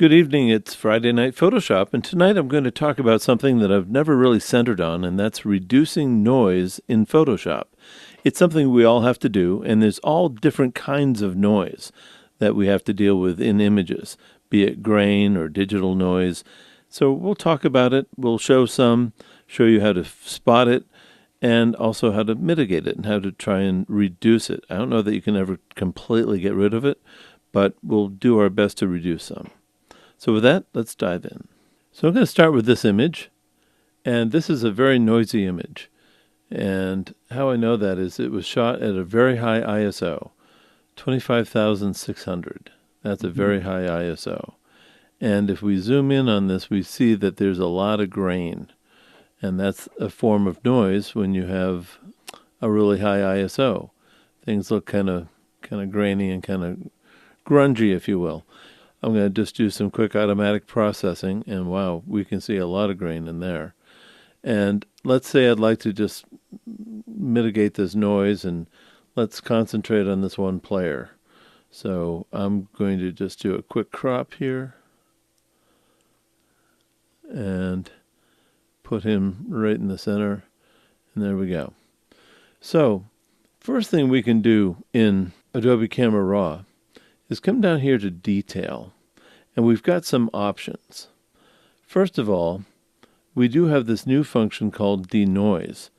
Good evening. It's Friday Night Photoshop, and tonight I'm going to talk about something that I've never really centered on, and that's reducing noise in Photoshop. It's something we all have to do, and there's all different kinds of noise that we have to deal with in images, be it grain or digital noise. So we'll talk about it. We'll show you how to spot it, and also how to mitigate it and how to try and reduce it. I don't know that you can ever completely get rid of it, but we'll do our best to reduce some. So with that, let's dive in. So I'm going to start with this image, and this is a very noisy image. And how I know that is it was shot at a very high ISO, 25,600. That's a very high ISO. And if we zoom in on this, we see that there's a lot of grain. And that's a form of noise when you have a really high ISO. Things look kind of grainy and kind of grungy, if you will. I'm going to just do some quick automatic processing, and wow, we can see a lot of grain in there. And let's say I'd like to just mitigate this noise, and let's concentrate on this one player. So I'm going to just do a quick crop here and put him right in the center, and there we go. So first thing we can do in Adobe Camera Raw is come down here to Detail, and we've got some options. First of all, we do have this new function called Denoise,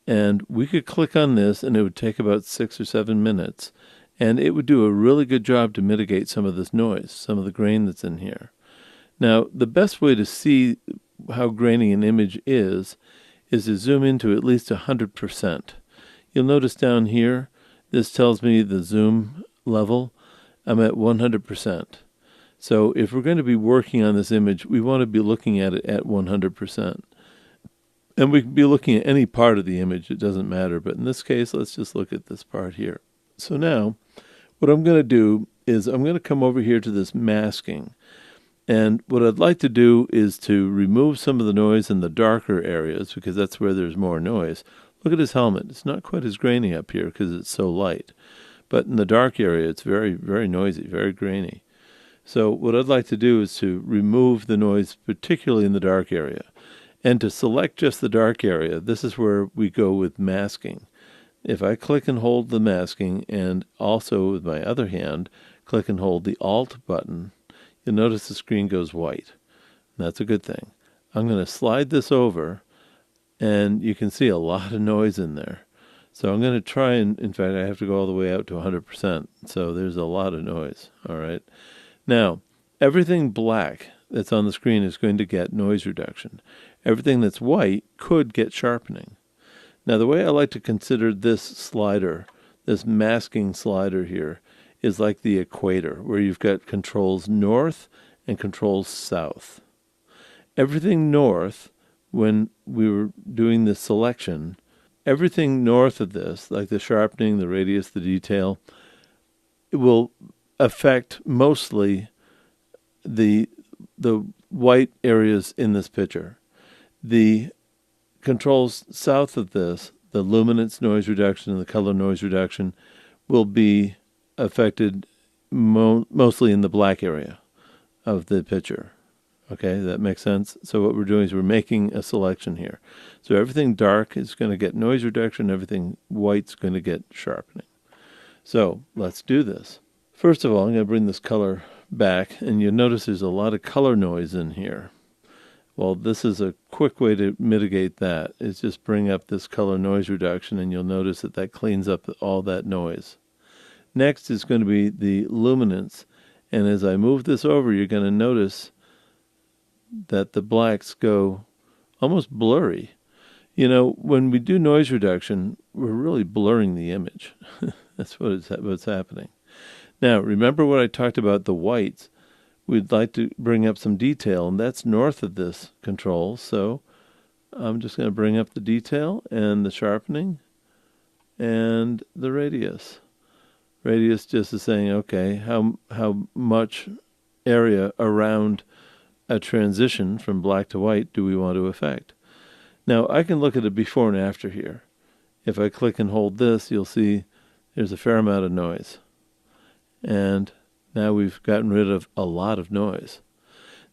and we could click on this and it would take about 6 or 7 minutes, and it would do a really good job to mitigate some of this noise, some of the grain that's in here. Now, the best way to see how grainy an image is to zoom into at least 100%. You'll notice down here, this tells me the zoom level. I'm at 100%. So if we're going to be working on this image, we want to be looking at it at 100%. And we can be looking at any part of the image, it doesn't matter. But in this case, let's just look at this part here. So now, what I'm going to do is I'm going to come over here to this masking. And what I'd like to do is to remove some of the noise in the darker areas, because that's where there's more noise. Look at his helmet. It's not quite as grainy up here because it's so light. But in the dark area, it's very, very noisy, very grainy. So what I'd like to do is to remove the noise, particularly in the dark area. And to select just the dark area, this is where we go with masking. If I click and hold the masking, and also with my other hand, click and hold the Alt button, you'll notice the screen goes white. That's a good thing. I'm going to slide this over, and you can see a lot of noise in there. So I'm going to try and, in fact, I have to go all the way out to 100%. So there's a lot of noise, all right? Now, everything black that's on the screen is going to get noise reduction. Everything that's white could get sharpening. Now, the way I like to consider this slider, this masking slider here, is like the equator, where you've got controls north and controls south. Everything north, when we were doing this selection, everything north of this, like the sharpening, the radius, the detail, it will affect mostly the white areas in this picture. The controls south of this, the luminance noise reduction and the color noise reduction, will be affected mostly in the black area of the picture. Okay, that makes sense? So what we're doing is we're making a selection here. So everything dark is going to get noise reduction, everything white's going to get sharpening. So let's do this. First of all, I'm going to bring this color back, and you'll notice there's a lot of color noise in here. Well, this is a quick way to mitigate that, is just bring up this color noise reduction, and you'll notice that that cleans up all that noise. Next is going to be the luminance, and as I move this over, you're going to notice that the blacks go almost blurry. You know, when we do noise reduction, we're really blurring the image. That's what's happening. Now, remember what I talked about the whites. We'd like to bring up some detail, and that's north of this control. So I'm just going to bring up the detail and the sharpening and the radius. Radius just is saying, okay, how much area around a transition from black to white do we want to affect? Now, I can look at a before and after here. If I click and hold this, you'll see there's a fair amount of noise. And now we've gotten rid of a lot of noise.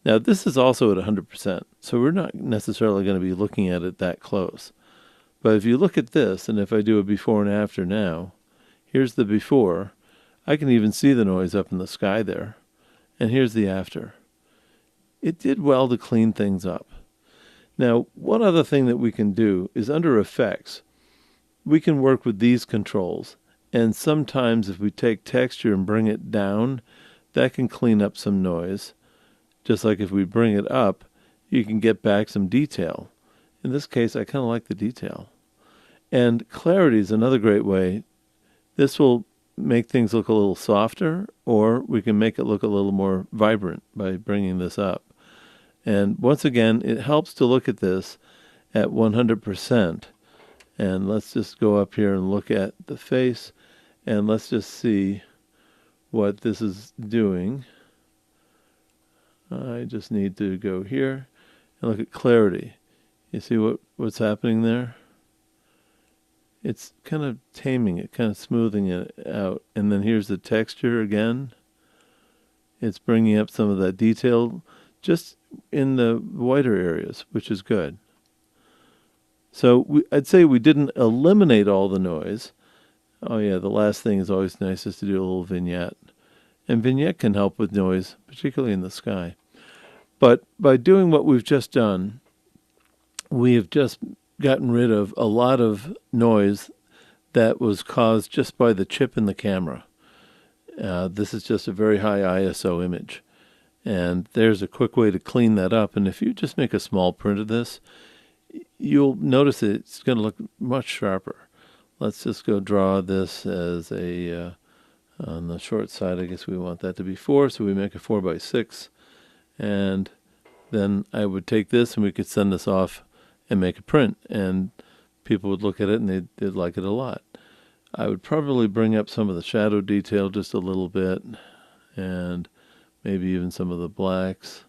Now this is also at 100%, so we're not necessarily going to be looking at it that close. But if you look at this, and if I do a before and after now, here's the before. I can even see the noise up in the sky there. And here's the after. It did well to clean things up. Now, one other thing that we can do is under effects, we can work with these controls. And sometimes if we take texture and bring it down, that can clean up some noise. Just like if we bring it up, you can get back some detail. In this case, I kind of like the detail. And clarity is another great way. This will make things look a little softer, or we can make it look a little more vibrant by bringing this up. And once again, it helps to look at this at 100%. And let's just go up here and look at the face, and let's just see what this is doing. I just need to go here and look at clarity. You see what's happening there? It's kind of taming it, kind of smoothing it out. And then here's the texture again. It's bringing up some of that detail just in the whiter areas, which is good. So I'd say we didn't eliminate all the noise. Oh yeah, the last thing is always nice is to do a little vignette. And vignette can help with noise, particularly in the sky. But by doing what we've just done, we have just gotten rid of a lot of noise that was caused just by the chip in the camera. This is just a very high ISO image. And there's a quick way to clean that up. And if you just make a small print of this, you'll notice it's going to look much sharper. Let's just go draw this as a, on the short side, I guess we want that to be 4, so we make a 4 by 6. And then I would take this and we could send this off and make a print, and people would look at it and they'd like it a lot. I would probably bring up some of the shadow detail just a little bit, and maybe even some of the blacks.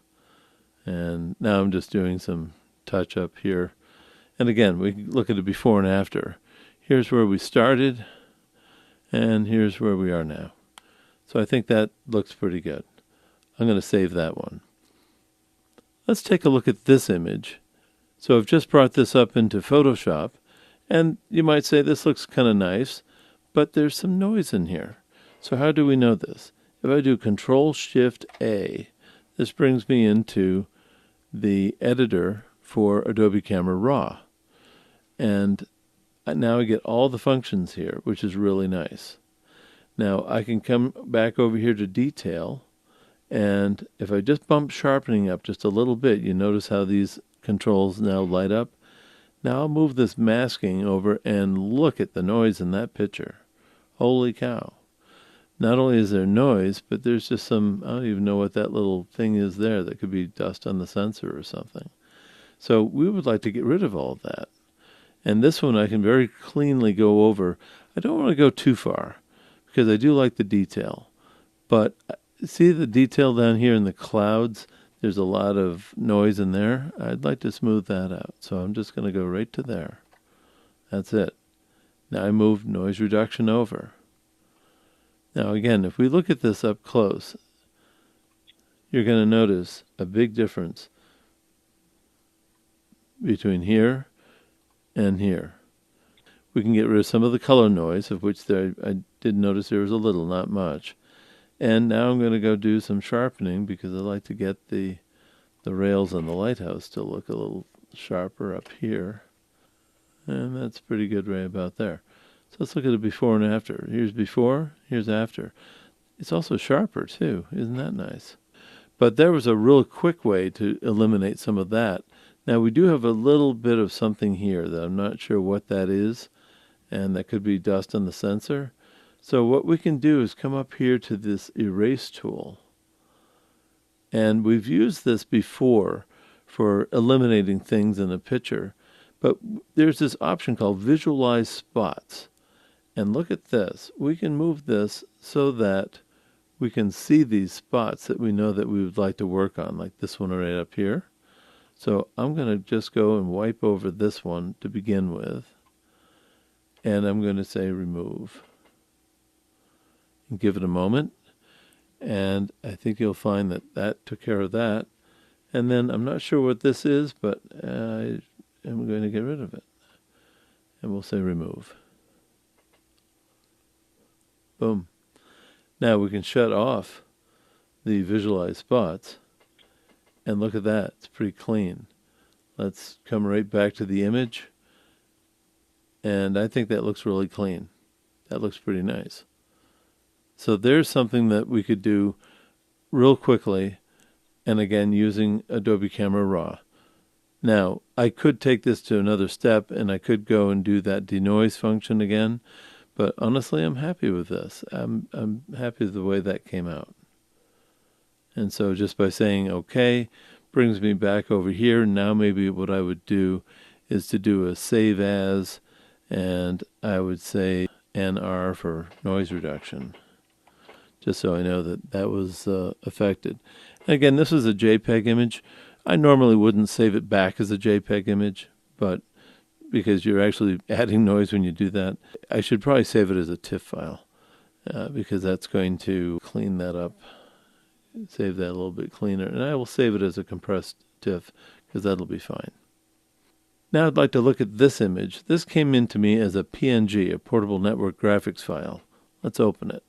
And now I'm just doing some touch up here. And again, we can look at it before and after. Here's where we started, and here's where we are now. So I think that looks pretty good. I'm going to save that one. Let's take a look at this image. So I've just brought this up into Photoshop, and you might say this looks kind of nice, but there's some noise in here. So how do we know this? If I do Control-Shift-A, this brings me into the editor for Adobe Camera Raw. And now I get all the functions here, which is really nice. Now I can come back over here to Detail, and if I just bump sharpening up just a little bit, you notice how these controls now light up. Now I'll move this masking over and look at the noise in that picture. Holy cow. Not only is there noise, but there's just some, I don't even know what that little thing is there. That could be dust on the sensor or something. So we would like to get rid of all of that. And this one I can very cleanly go over. I don't want to go too far because I do like the detail. But see the detail down here in the clouds? There's a lot of noise in there. I'd like to smooth that out. So I'm just going to go right to there. That's it. Now I move noise reduction over. Now again, if we look at this up close, you're going to notice a big difference between here and here. We can get rid of some of the color noise, of which I did notice there was a little, not much. And now I'm going to go do some sharpening because I like to get the rails on the lighthouse to look a little sharper up here. And that's pretty good right about there. So let's look at it before and after. Here's before, here's after. It's also sharper too. Isn't that nice? But there was a real quick way to eliminate some of that. Now we do have a little bit of something here that I'm not sure what that is, and that could be dust on the sensor. So what we can do is come up here to this erase tool. And we've used this before for eliminating things in a picture. But there's this option called Visualize Spots. And look at this. We can move this so that we can see these spots that we know that we would like to work on, like this one right up here. So I'm going to just go and wipe over this one to begin with. And I'm going to say remove. And give it a moment. And I think you'll find that that took care of that. And then I'm not sure what this is, but I am going to get rid of it. And we'll say remove. Boom. Now we can shut off the visualized spots. And look at that. It's pretty clean. Let's come right back to the image. And I think that looks really clean. That looks pretty nice. So there's something that we could do real quickly, and again using Adobe Camera Raw. Now, I could take this to another step, and I could go and do that denoise function again, but honestly, I'm happy with this. I'm happy with the way that came out. And so just by saying OK, brings me back over here. Now maybe what I would do is to do a save as, and I would say NR for noise reduction, just so I know that that was affected. And again, this is a JPEG image. I normally wouldn't save it back as a JPEG image, but because you're actually adding noise when you do that, I should probably save it as a TIFF file because that's going to clean that up, save that a little bit cleaner. And I will save it as a compressed TIFF because that'll be fine. Now I'd like to look at this image. This came into me as a PNG, a portable network graphics file. Let's open it.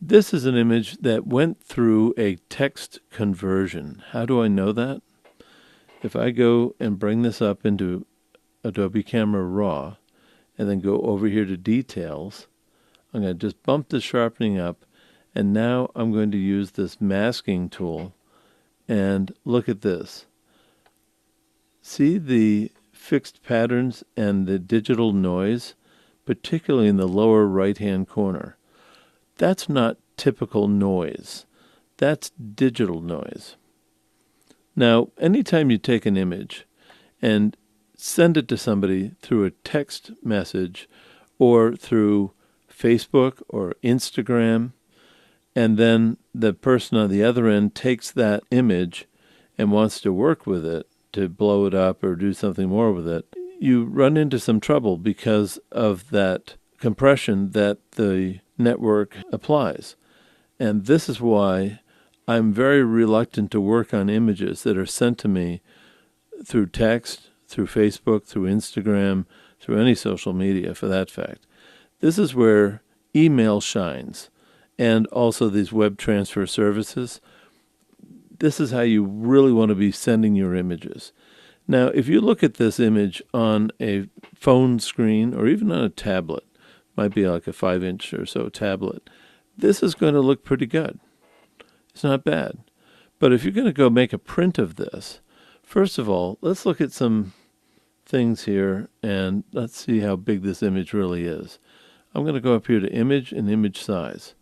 This is an image that went through a text conversion. How do I know that? If I go and bring this up into Adobe Camera Raw and then go over here to details, I'm going to just bump the sharpening up, and now I'm going to use this masking tool and look at this. See the fixed patterns and the digital noise, particularly in the lower right-hand corner. That's not typical noise. That's digital noise. Now, anytime you take an image and send it to somebody through a text message or through Facebook or Instagram, and then the person on the other end takes that image and wants to work with it, to blow it up or do something more with it, you run into some trouble because of that compression that the network applies. And this is why I'm very reluctant to work on images that are sent to me through text, through Facebook, through Instagram, through any social media for that fact. This is where email shines, and also these web transfer services. This is how you really want to be sending your images. Now, if you look at this image on a phone screen or even on a tablet, might be like a 5-inch or so tablet, this is going to look pretty good. It's not bad. But if you're going to go make a print of this, first of all, let's look at some things here and let's see how big this image really is. I'm going to go up here to image and image size.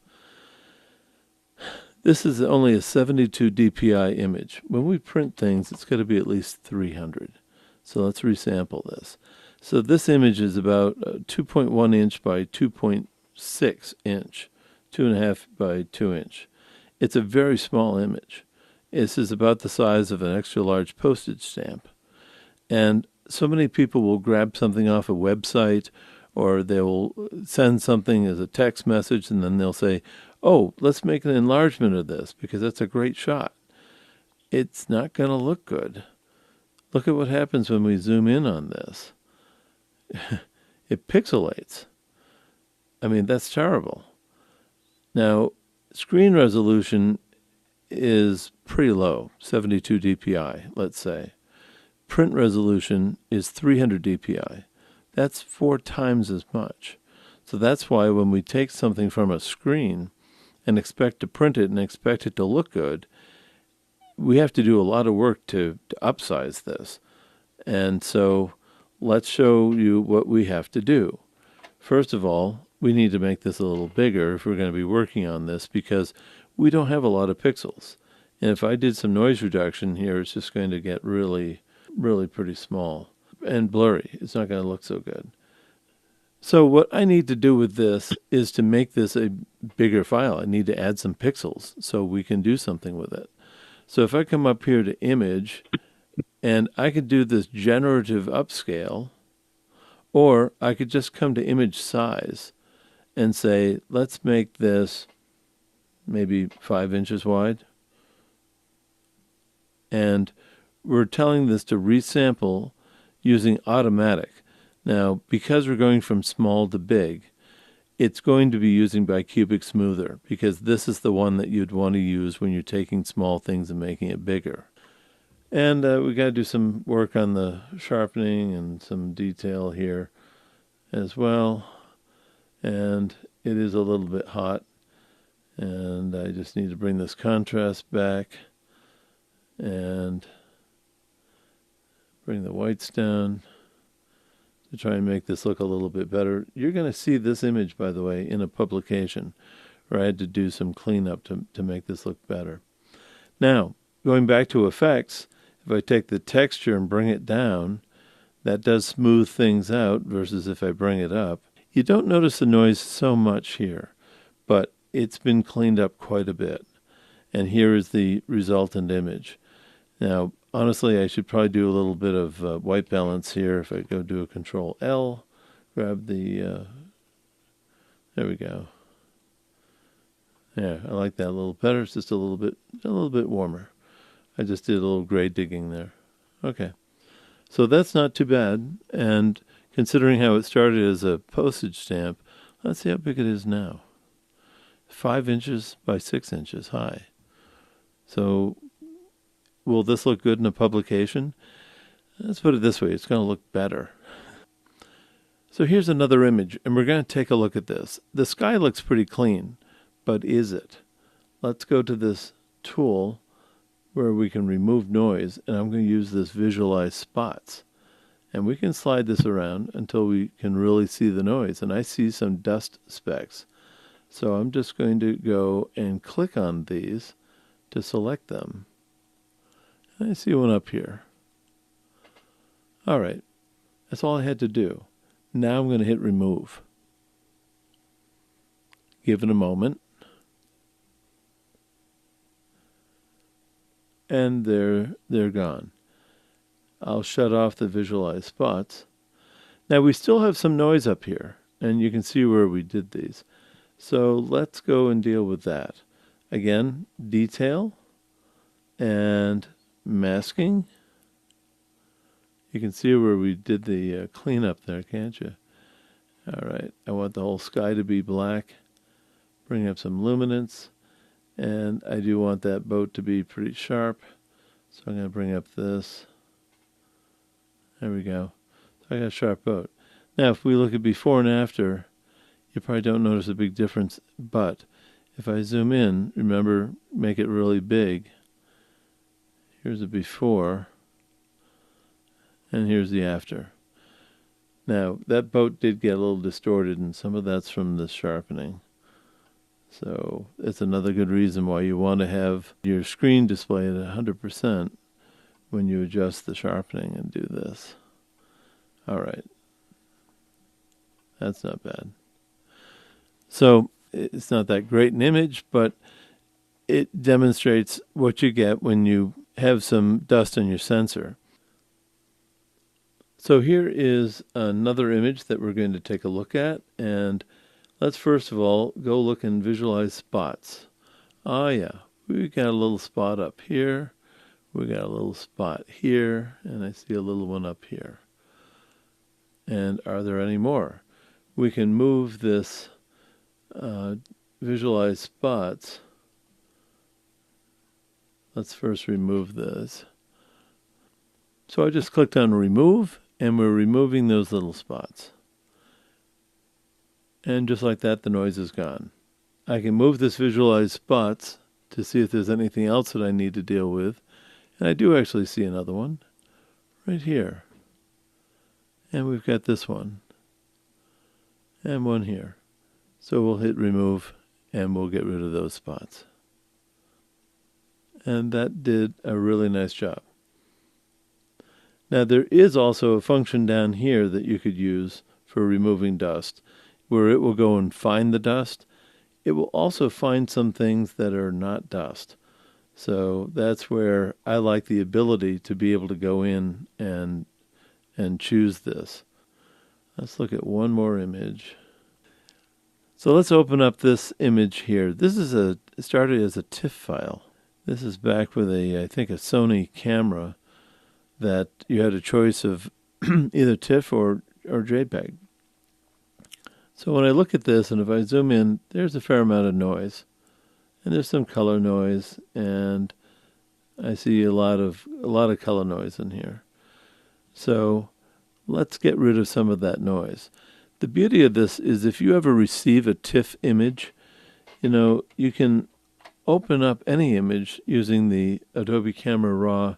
This is only a 72 dpi image. When we print things, it's got to be at least 300. So let's resample this. So this image is about 2.1 inch by 2.6 inch, 2.5 by 2 inch. It's a very small image. This is about the size of an extra large postage stamp. And so many people will grab something off a website, or they will send something as a text message, and then they'll say, oh, let's make an enlargement of this because that's a great shot. It's not going to look good. Look at what happens when we zoom in on this. It pixelates. I mean, that's terrible. Now, screen resolution is pretty low, 72 dpi, let's say. Print resolution is 300 dpi. That's 4 times as much. So that's why when we take something from a screen and expect to print it and expect it to look good, we have to do a lot of work to upsize this. And so let's show you what we have to do. First of all, we need to make this a little bigger if we're going to be working on this because we don't have a lot of pixels. And if I did some noise reduction here, it's just going to get really, really pretty small and blurry. It's not going to look so good. So what I need to do with this is to make this a bigger file. I need to add some pixels so we can do something with it. So if I come up here to image, and I could do this generative upscale, or I could just come to image size and say, let's make this maybe 5 inches wide. And we're telling this to resample using automatic. Now, because we're going from small to big, it's going to be using bicubic smoother, because this is the one that you'd want to use when you're taking small things and making it bigger. And we got to do some work on the sharpening and some detail here as well. And it is a little bit hot, and I just need to bring this contrast back and bring the whites down to try and make this look a little bit better. You're going to see this image, by the way, in a publication where I had to do some cleanup to make this look better. Now, going back to effects, if I take the texture and bring it down, that does smooth things out versus if I bring it up. You don't notice the noise so much here, but it's been cleaned up quite a bit. And here is the resultant image. Now, honestly, I should probably do a little bit of white balance here. If I go do a Control L, grab the, there we go. Yeah, I like that a little better. It's just a little bit warmer. I just did a little gray digging there. Okay, so that's not too bad. And considering how it started as a postage stamp, let's see how big it is now. 5 inches by 6 inches high. So will this look good in a publication? Let's put it this way, it's going to look better. So here's another image, and we're going to take a look at this. The sky looks pretty clean, but is it? Let's go to this tool where we can remove noise, and I'm going to use this Visualize Spots. And we can slide this around until we can really see the noise, and I see some dust specks. So I'm just going to go and click on these to select them. I see one up here. All right, that's all I had to do. Now I'm going to hit remove. Give it a moment. And they're gone. I'll shut off the Visualize Spots. Now we still have some noise up here, and you can see where we did these. So let's go and deal with that. Again, detail and masking. You can see where we did the cleanup there, can't you? All right, I want the whole sky to be black. Bring up some luminance, and I do want that boat to be pretty sharp. So I'm going to bring up this. There we go. So I got a sharp boat. Now, if we look at before and after, you probably don't notice a big difference, but if I zoom in, remember, make it really big. Here's the before, and here's the after. Now, that boat did get a little distorted, and some of that's from the sharpening. So it's another good reason why you want to have your screen display at 100% when you adjust the sharpening and do this. All right. That's not bad. So it's not that great an image, but it demonstrates what you get when you have some dust on your sensor. So here is another image that we're going to take a look at, and let's first of all go look and visualize spots. Oh yeah, we got a little spot up here, we got a little spot here, and I see a little one up here. And are there any more? We can move this visualize spots. Let's first remove this. So I just clicked on remove, and we're removing those little spots. And just like that, the noise is gone. I can move this visualize spots to see if there's anything else that I need to deal with. And I do actually see another one right here. And we've got this one. And one here. So we'll hit remove, and we'll get rid of those spots. And that did a really nice job. Now there is also a function down here that you could use for removing dust, where it will go and find the dust. It will also find some things that are not dust. So that's where I like the ability to be able to go in and choose this. Let's look at one more image. So let's open up this image here. This is started as a TIFF file. This is back with I think a Sony camera that you had a choice of either TIFF or JPEG. So when I look at this, and if I zoom in, there's a fair amount of noise. And there's some color noise, and I see a lot of color noise in here. So let's get rid of some of that noise. The beauty of this is if you ever receive a TIFF image, you can open up any image using the Adobe Camera Raw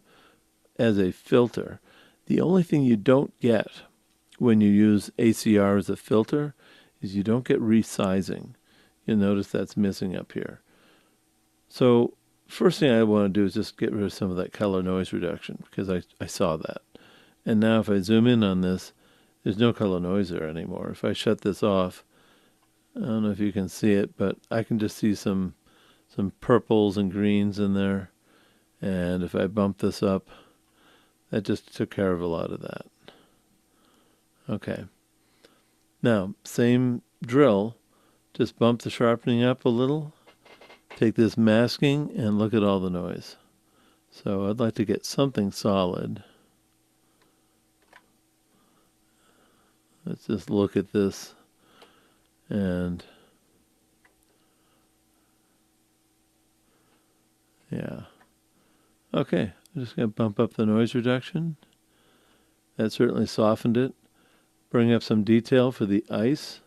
as a filter. The only thing you don't get when you use ACR as a filter is you don't get resizing. You'll notice that's missing up here. So first thing I want to do is just get rid of some of that color noise reduction, because I saw that. And now if I zoom in on this, there's no color noise there anymore. If I shut this off, I don't know if you can see it, but I can just see some purples and greens in there. And if I bump this up, that just took care of a lot of that. Okay. Now, same drill, just bump the sharpening up a little. Take this masking and look at all the noise. So I'd like to get something solid. Let's just look at this, and yeah. Okay, I'm just going to bump up the noise reduction. That certainly softened it. Bring up some detail for the ice.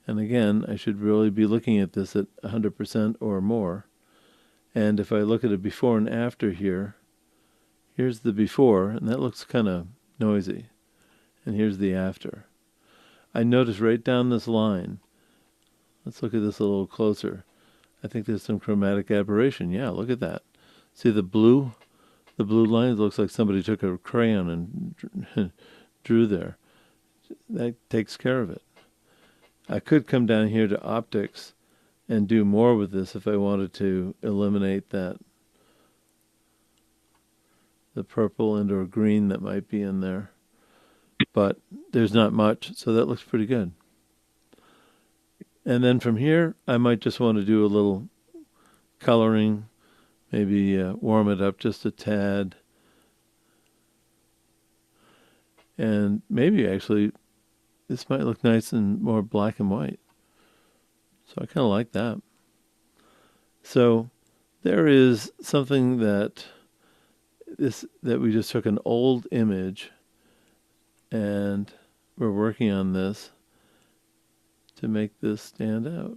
And again, I should really be looking at this at 100% or more. And if I look at a before and after here, here's the before, and that looks kind of noisy. And here's the after. I notice right down this line, let's look at this a little closer. I think there's some chromatic aberration. Yeah, look at that. See the blue? The blue line looks like somebody took a crayon and drew there. That takes care of it. I could come down here to optics and do more with this if I wanted to eliminate that, the purple and or green that might be in there. But there's not much, so that looks pretty good. And then from here, I might just want to do a little coloring, maybe warm it up just a tad. And maybe actually this might look nice and more black and white. So I kind of like that. So there is something that we just took an old image, and we're working on this to make this stand out.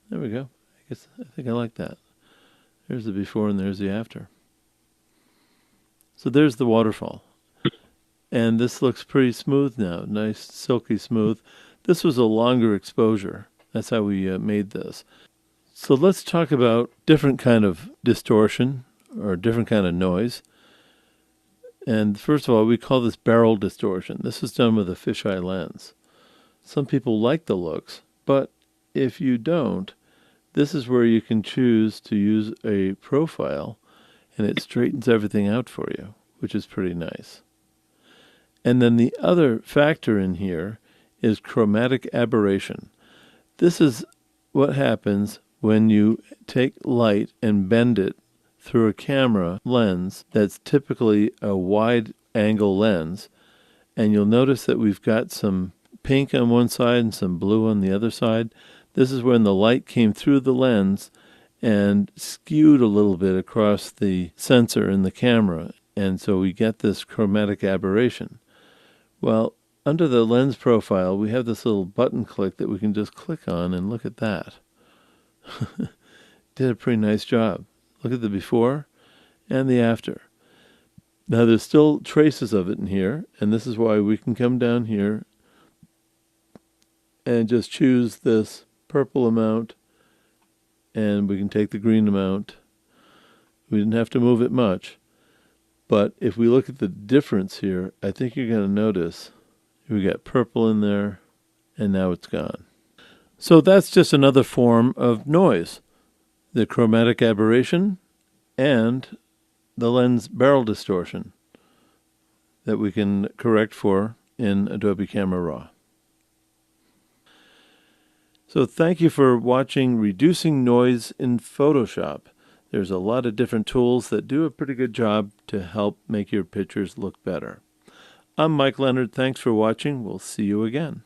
There we go. I think I like that. There's the before and there's the after. So there's the waterfall. And this looks pretty smooth now. Nice, silky smooth. This was a longer exposure. That's how we made this. So let's talk about different kind of distortion or different kind of noise. And first of all, we call this barrel distortion. This is done with a fisheye lens. Some people like the looks, but if you don't, this is where you can choose to use a profile, and it straightens everything out for you, which is pretty nice. And then the other factor in here is chromatic aberration. This is what happens when you take light and bend it through a camera lens that's typically a wide angle lens, and you'll notice that we've got some pink on one side and some blue on the other side. This is when the light came through the lens and skewed a little bit across the sensor in the camera, and so we get this chromatic aberration. Well, under the lens profile, we have this little button click that we can just click on, and look at that. Did a pretty nice job. Look at the before and the after. Now there's still traces of it in here, and this is why we can come down here and just choose this purple amount, and we can take the green amount. We didn't have to move it much. But if we look at the difference here, I think you're going to notice we got purple in there, and now it's gone. So that's just another form of noise. The chromatic aberration and the lens barrel distortion that we can correct for in Adobe Camera Raw. So thank you for watching Reducing Noise in Photoshop. There's a lot of different tools that do a pretty good job to help make your pictures look better. I'm Mike Leonard. Thanks for watching. We'll see you again.